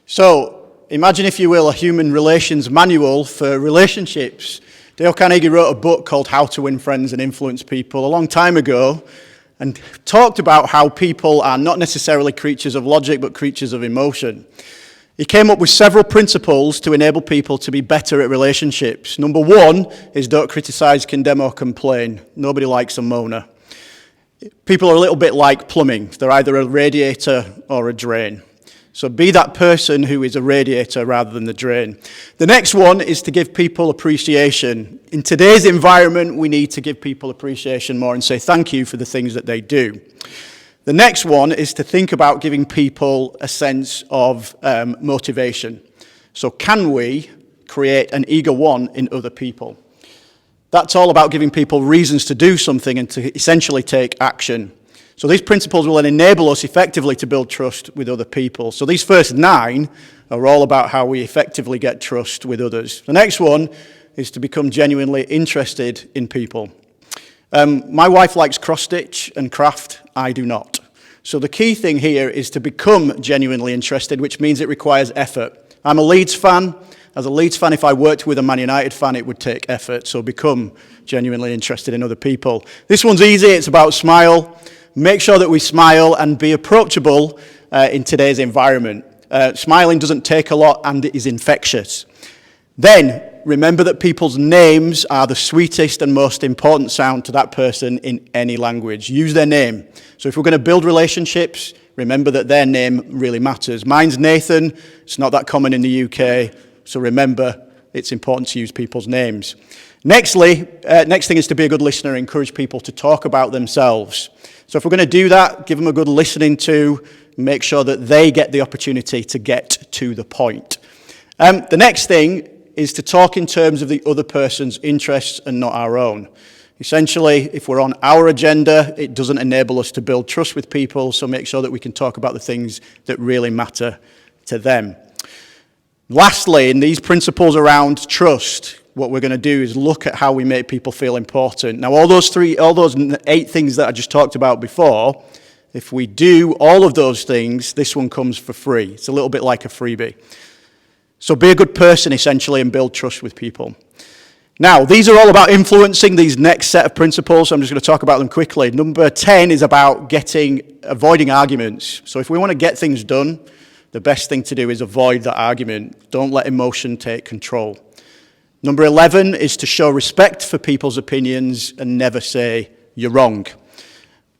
So, imagine, if you will, a human relations manual for relationships. Dale Carnegie wrote a book called How to Win Friends and Influence People a long time ago, and talked about how people are not necessarily creatures of logic, but creatures of emotion. He came up with several principles to enable people to be better at relationships. Number one is don't criticize, condemn, or complain. Nobody likes a moaner. People are a little bit like plumbing. They're either a radiator or a drain. So be that person who is a radiator rather than the drain. The next one is to give people appreciation. In today's environment, we need to give people appreciation more and say thank you for the things that they do. The next one is to think about giving people a sense of motivation. So can we create an eager one in other people? That's all about giving people reasons to do something and to essentially take action. So these principles will enable us effectively to build trust with other people. So these first 9 are all about how we effectively get trust with others. The next one is to become genuinely interested in people. My wife likes cross-stitch and craft. I do not. So the key thing here is to become genuinely interested, which means it requires effort. I'm a Leeds fan. As a Leeds fan, if I worked with a Man United fan, it would take effort. So become genuinely interested in other people. This one's easy. It's about smile. Make sure that we smile and be approachable in today's environment. Smiling doesn't take a lot and it is infectious. Then, remember that people's names are the sweetest and most important sound to that person in any language. Use their name. So if we're going to build relationships, remember that their name really matters. Mine's Nathan. It's not that common in the UK. So remember, it's important to use people's names. Next thing is to be a good listener, encourage people to talk about themselves. So if we're going to do that, give them a good listening to, make sure that they get the opportunity to get to the point. The next thing is to talk in terms of the other person's interests and not our own. Essentially, if we're on our agenda, it doesn't enable us to build trust with people, so make sure that we can talk about the things that really matter to them. Lastly, in these principles around trust, what we're going to do is look at how we make people feel important. Now, all those 8 things that I just talked about before, if we do all of those things, this one comes for free. It's a little bit like a freebie. So be a good person, essentially, and build trust with people. Now, these are all about influencing these next set of principles. So I'm just going to talk about them quickly. Number 10 is about avoiding arguments. So if we want to get things done, the best thing to do is avoid that argument. Don't let emotion take control. Number 11 is to show respect for people's opinions and never say, you're wrong.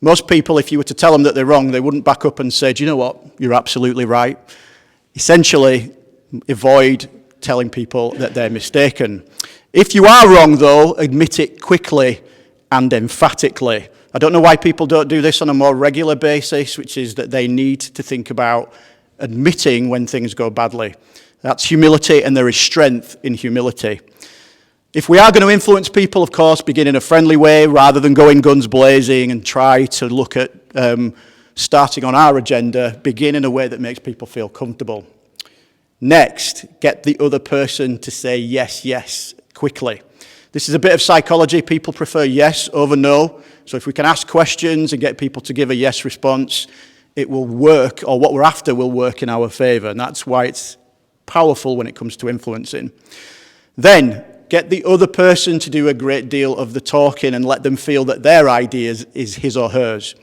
Most people, if you were to tell them that they're wrong, they wouldn't back up and say, do you know what, you're absolutely right. Essentially, avoid telling people that they're mistaken. If you are wrong, though, admit it quickly and emphatically. I don't know why people don't do this on a more regular basis, which is that they need to think about admitting when things go badly. That's humility, and there is strength in humility. If we are going to influence people, of course, begin in a friendly way rather than going guns blazing and try to look at starting on our agenda. Begin in a way that makes people feel comfortable. Next, get the other person to say yes, yes, quickly. This is a bit of psychology. People prefer yes over no. So if we can ask questions and get people to give a yes response, it will work, or what we're after will work in our favor. And that's why it's powerful when it comes to influencing. Then, get the other person to do a great deal of the talking and let them feel that their idea is his or hers.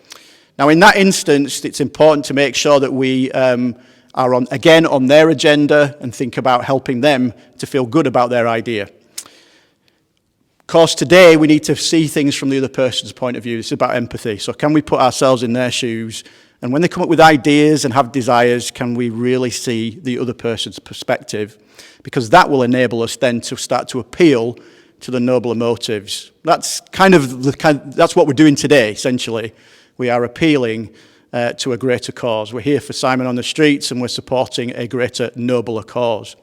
Now, in that instance, it's important to make sure that we are on their agenda and think about helping them to feel good about their idea. Of course, today we need to see things from the other person's point of view. This is about empathy. So can we put ourselves in their shoes? And when they come up with ideas and have desires, can we really see the other person's perspective? Because that will enable us then to start to appeal to the nobler motives. That's that's what we're doing today, essentially. We are appealing to a greater cause. We're here for Simon on the Streets, and we're supporting a greater, nobler cause.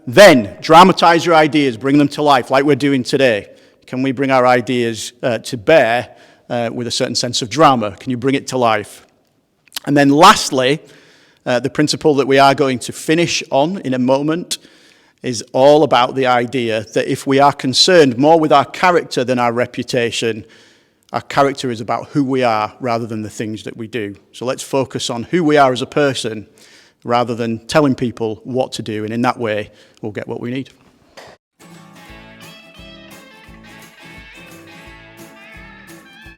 Then, dramatize your ideas, bring them to life, like we're doing today. Can we bring our ideas to bear with a certain sense of drama? Can you bring it to life? And then lastly, the principle that we are going to finish on in a moment is all about the idea that if we are concerned more with our character than our reputation, our character is about who we are rather than the things that we do. So let's focus on who we are as a person rather than telling people what to do, and in that way, we'll get what we need.